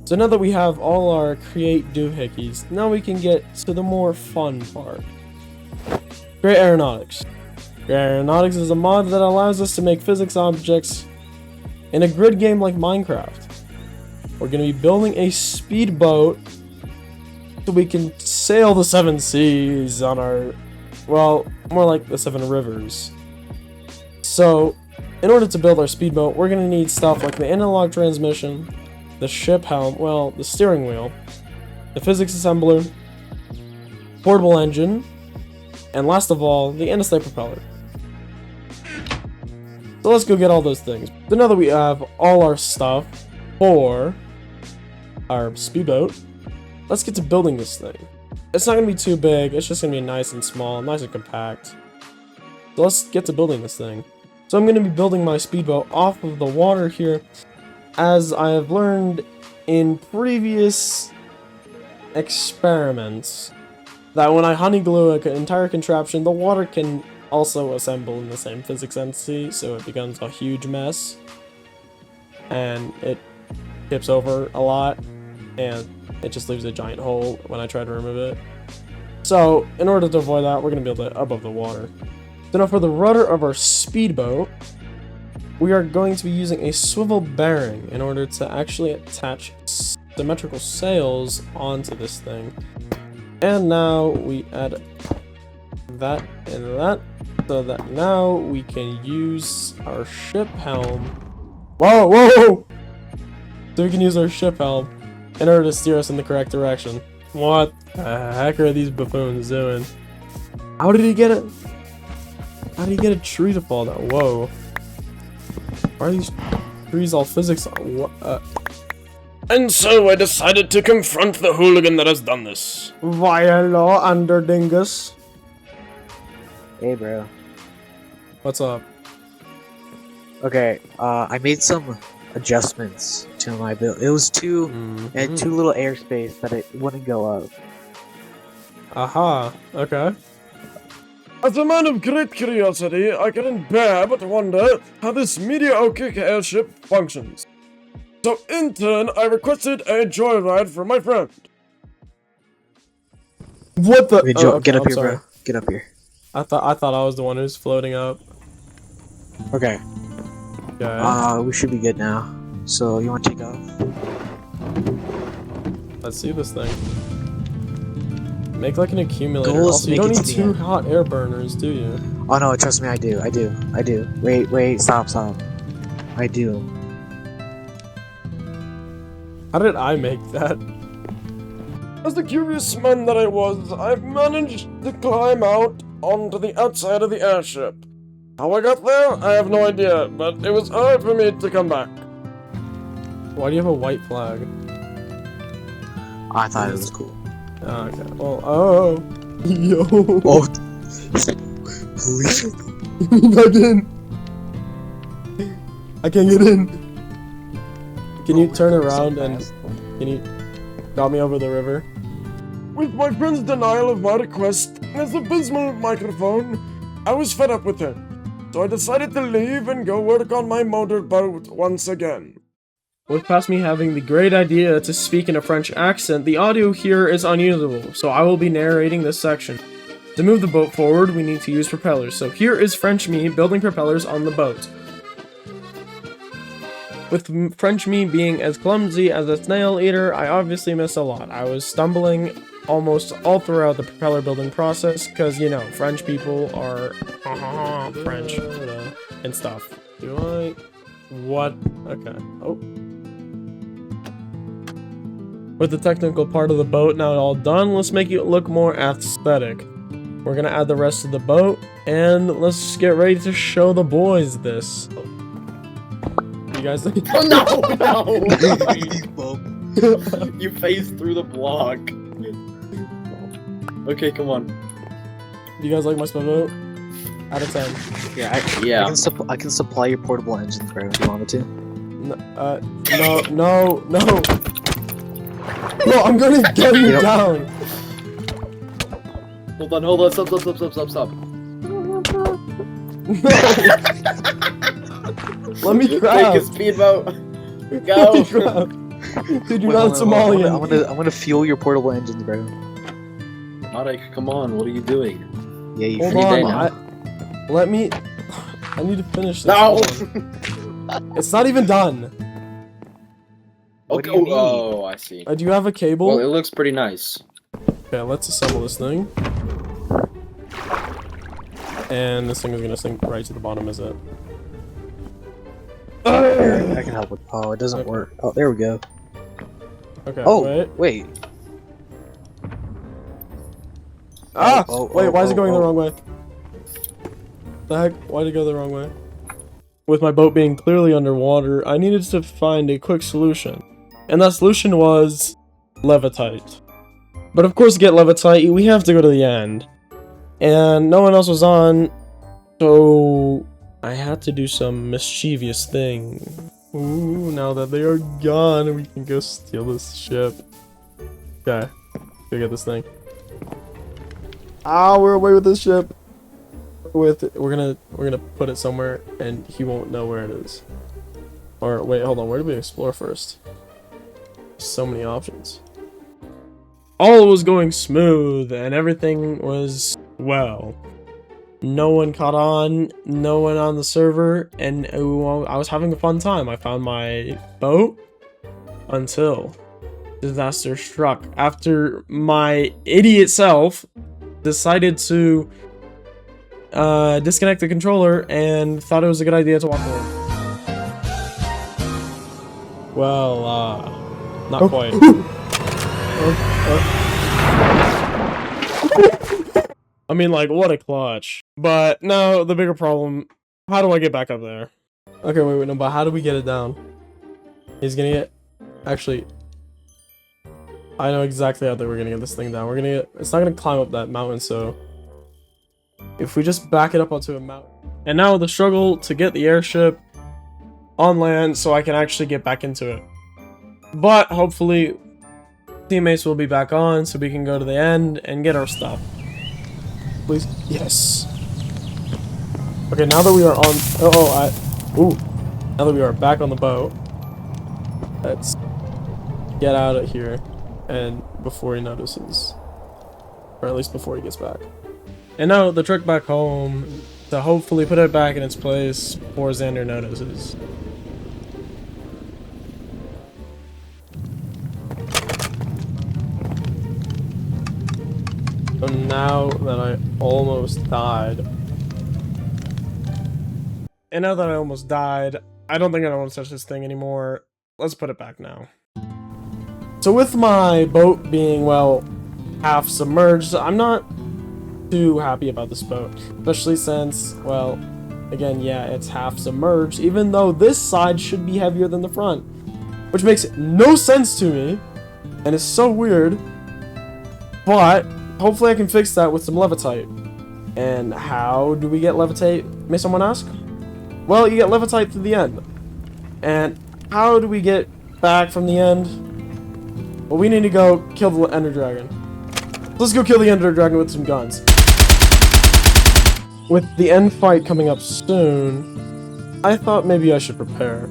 So now that we have all our create doohickeys, now we can get to the more fun part. Create Aeronautics. Create Aeronautics is a mod that allows us to make physics objects in a grid game like Minecraft. We're going to be building a speedboat so we can sail the 7 seas on our, well, more like the 7 rivers. So, in order to build our speedboat, we're going to need stuff like the analog transmission, the ship helm, well, the steering wheel, the physics assembler, portable engine, and last of all, the anti-slave propeller. So let's go get all those things. So now that we have all our stuff for our speedboat, let's get to building this thing. It's not going to be too big, it's just going to be nice and small, nice and compact. So let's get to building this thing. So I'm going to be building my speedboat off of the water here, as I have learned in previous experiments that when I honey glue an entire contraption, the water can also assemble in the same physics entity, so it becomes a huge mess. And it tips over a lot, and it just leaves a giant hole when I try to remove it. So, in order to avoid that, we're going to build it above the water. So now for the rudder of our speedboat, we are going to be using a swivel bearing in order to actually attach symmetrical sails onto this thing. And now we add that and that, so that now we can use our ship helm. Whoa, whoa! So we can use our ship helm in order to steer us in the correct direction. What the heck are these buffoons doing? How did he get it? How did he get a tree to fall down? Whoa. Why are these trees all physics? What? And so I decided to confront the hooligan that has done this. Via law, Underdingus. Hey, bro. What's up? Okay, I made some adjustments to my build. It was it had too little airspace that it wouldn't go up. Aha, okay. As a man of great curiosity, I couldn't bear but wonder how this mediocre airship functions. So in turn, I requested a joyride from my friend. What the? Okay, Oh, okay, get up I'm here, sorry. bro. Get up here. I thought I was the one who's floating up. Okay. Okay. We should be good now. So, you want to take off? Let's see this thing. Make like an accumulator. Goals, Also, you make don't it need to the 2 end. hot air burners, do you? Oh no, trust me, I do. Wait, stop. I do. How did I make that? As the curious man that I was, I've managed to climb out onto the outside of the airship. How I got there, I have no idea, but it was hard for me to come back. Why do you have a white flag? I thought it was cool. Oh, okay. Well, oh. Yo. Oh, please. I didn't. I can't get in. Can you turn around and can you drop me over the river? With my friend's denial of my request and his abysmal microphone, I was fed up with him. So I decided to leave and go work on my motorboat once again. With past me having the great idea to speak in a French accent, the audio here is unusable, so I will be narrating this section. To move the boat forward, we need to use propellers, so here is French me building propellers on the boat. With French me being as clumsy as a snail eater, I obviously missed a lot. I was stumbling almost all throughout the propeller building process, because, you know, French people are French and stuff. Do I? What? Okay. Oh. With the technical part of the boat now all done, let's make it look more aesthetic. We're gonna add the rest of the boat, and let's get ready to show the boys this. You guys think? Oh no! You phased through the block. Okay, come on. Do you guys like my speedboat? Out of 10. Yeah. I can supply your portable engines, bro, if you want me to. No. No, I'm gonna get you down. Hold on, stop. No. Let me grab. Take a speedboat. Let Go. me grab. Dude, you're Wait, not hold on, hold on. Somalian. I'm gonna fuel your portable engines, bro. Marek, come on, what are you doing? Yeah, you Hold Any day on, now. let me... I need to finish this. No! Hold on. It's not even done. What do Okay, you need? oh, I see. Do you have a cable? Well, it looks pretty nice. Okay, let's assemble this thing. And this thing is gonna sink right to the bottom, is it? Here, I can help with. Oh, it doesn't Okay. work. Oh, there we go. Okay, Oh, wait. wait. Ah! Oh, Wait, why is it oh, going the oh. wrong way? The heck? Why did it go the wrong way? With my boat being clearly underwater, I needed to find a quick solution. And that solution was... Levitite. But of course to get Levitite, we have to go to the end. And no one else was on, so... I had to do some mischievous thing. Ooh, now that they are gone, we can go steal this ship. Okay, go get this thing. Ah, we're away with this ship. We're gonna put it somewhere, and he won't know where it is. Or wait, hold on. Where do we explore first? So many options. All was going smooth, and everything was well. No one caught on, no one on the server, and I was having a fun time. I found my boat until disaster struck. After my idiot self decided to disconnect the controller and thought it was a good idea to walk away. Well, not quite. I mean, like, what a clutch. But no, the bigger problem, how do I get back up there? Okay, wait, no, but how do we get it down? He's gonna get... Actually, I know exactly how we're gonna get this thing down. We're gonna get... It's not gonna climb up that mountain, so... If we just back it up onto a mountain. And now the struggle to get the airship on land so I can actually get back into it. But hopefully teammates will be back on so we can go to the end and get our stuff. Please. Yes. Okay, now that we are on... Ooh. Now that we are back on the boat, let's get out of here and before he notices. Or at least before he gets back. And now the trek back home to hopefully put it back in its place before Xander notices. So now that I almost died. And now that I almost died, I don't think I want to touch this thing anymore. Let's put it back now. So with my boat being, well, half submerged, I'm not too happy about this boat. Especially since, well, again, yeah, it's half submerged, even though this side should be heavier than the front. Which makes no sense to me, and it's so weird. But hopefully I can fix that with some Levitite. And how do we get Levitate, may someone ask? Well, you get Levitite to the end. And how do we get back from the end? Well, we need to go kill the Ender Dragon. Let's go kill the Ender Dragon with some guns. With the end fight coming up soon, I thought maybe I should prepare.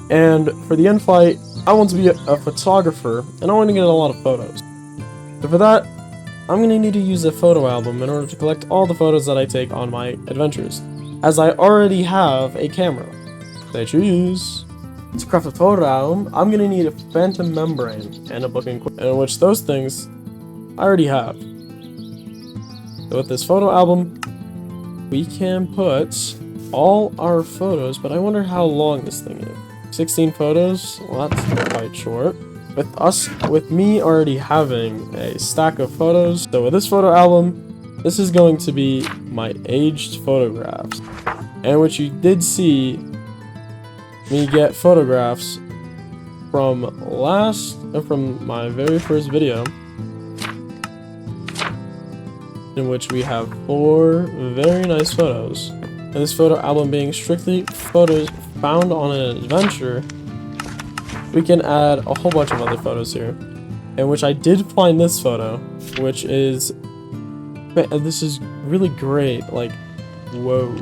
And for the end fight, I want to be a photographer, and I want to get a lot of photos. So for that, I'm going to need to use a photo album in order to collect all the photos that I take on my adventures, as I already have a camera. So I choose. To craft a photo album, I'm going to need a phantom membrane and a book in which those things I already have. So with this photo album, we can put all our photos, but I wonder how long this thing is. 16 photos? Well, that's quite short. With me already having a stack of photos, so with this photo album, this is going to be my aged photographs. And which you did see me get photographs from my very first video, in which we have 4 very nice photos. And this photo album being strictly photos found on an adventure, we can add a whole bunch of other photos here. In which I did find this photo, which is... This is really great, like, whoa.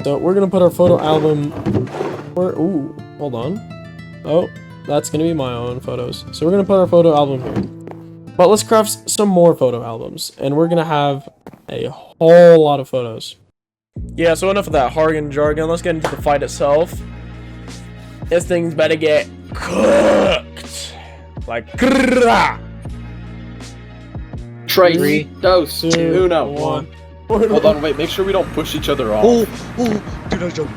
So we're gonna put our photo album... Ooh, hold on. Oh, That's gonna be my own photos. So we're gonna put our photo album here. But let's craft some more photo albums, and we're gonna have a whole lot of photos. Yeah, so enough of that jargon jargon. Let's get into the fight itself. This thing's better get cooked. Like, grrrah. Trace, Three, dos, two, uno. one. Hold on, wait. Make sure we don't push each other off. Oh, do not jump.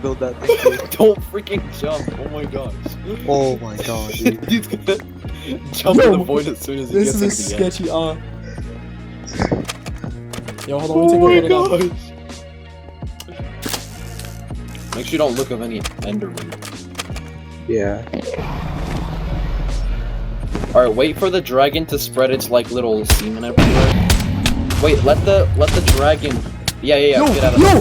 Build that thing. Don't freaking jump. Oh my gosh. Oh my god, dude. He's gonna jump in the void as soon as he This gets is a to the end. sketchy Yo, hold on, let me take a look at that. Make sure you don't look of any Enderman. Yeah. Alright, wait for the dragon to spread its like little semen everywhere. Wait, let the dragon. Yeah, get out of there.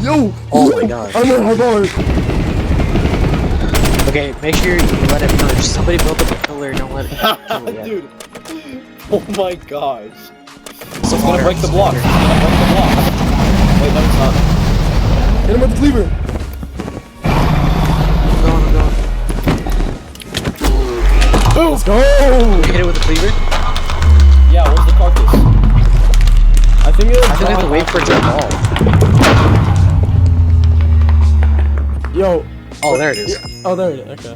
Yo! Oh my god. I'm on hard. Okay, make sure you let it merge. Somebody build up a pillar, don't let it kill it yet. Dude. Oh my gosh. Some It's gonna water, break the some block. water. It's gonna break the block. Wait, no, it's not. Hit him with the cleaver. I'm going. Let's go! You hit it with a cleaver? Yeah, where's the carcass? I think I think I have to wait for it to evolve. Yo. Oh, there it is. Oh, there it is. Okay.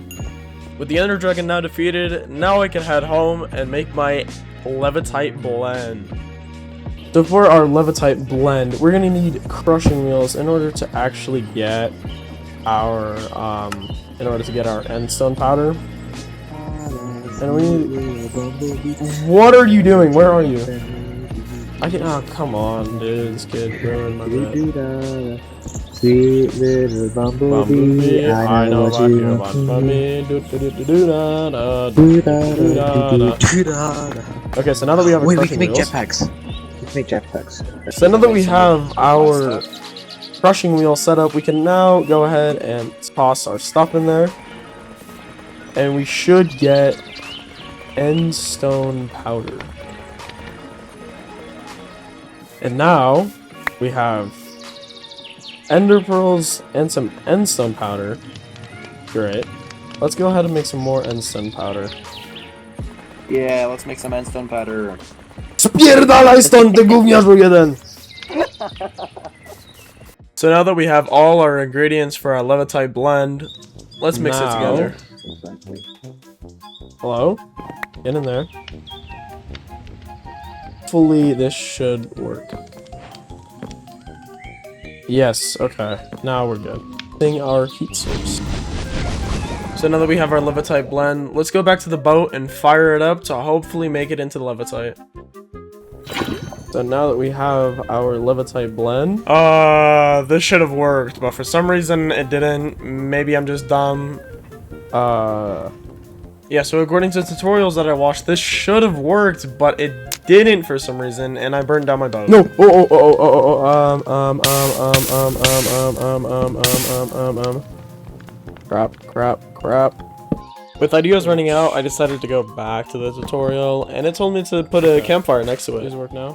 With the Ender Dragon now defeated, now I can head home and make my Levitite blend. So for our Levitite blend, we're gonna need crushing wheels in order to actually get our endstone powder. And we need. What are you doing? Where are you? I can. Oh, come on, dude. This kid ruined my bed. Sweet little Bumblebee, I know what you want from me. Okay, so now that we have a Wait, we crushing can make wheels, jetpacks. We can make jetpacks. so now that we have our crushing wheel set up, we can now go ahead and toss our stuff in there, and we should get endstone powder. And now we have ender pearls and some endstone powder. Great. Let's go ahead and make some more endstone powder. Yeah, let's make some endstone powder. Spierdalaj stąd, ty gówniarzu jeden! So now that we have all our ingredients for our Levitite blend, let's mix it together. Hello? Get in there. Hopefully this should work. Yes, okay. Now we're good. Thing our heat source. So now that we have our Levitite blend, let's go back to the boat and fire it up to hopefully make it into the Levitite. So now that we have our Levitite blend, this should have worked, but for some reason it didn't. Maybe I'm just dumb. Yeah, so according to tutorials that I watched, this should have worked, but it didn't for some reason, and I burned down my boat. No! Crap. With ideas running out, I decided to go back to the tutorial, and it told me to put a campfire next to it. Does it work now?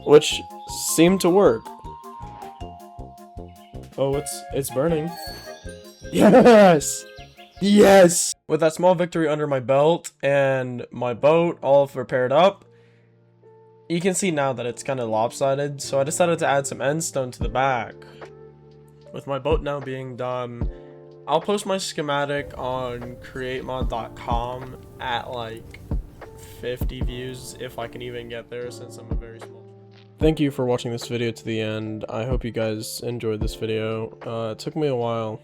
Which seemed to work. Oh, it's burning. Yes! Yes! With that small victory under my belt and my boat all repaired up, you can see now that it's kind of lopsided, so I decided to add some endstone to the back. With my boat now being done, I'll post my schematic on createmod.com at like 50 views if I can even get there, since I'm a very small. Thank you for watching this video to the end. I hope you guys enjoyed this video. It took me a while.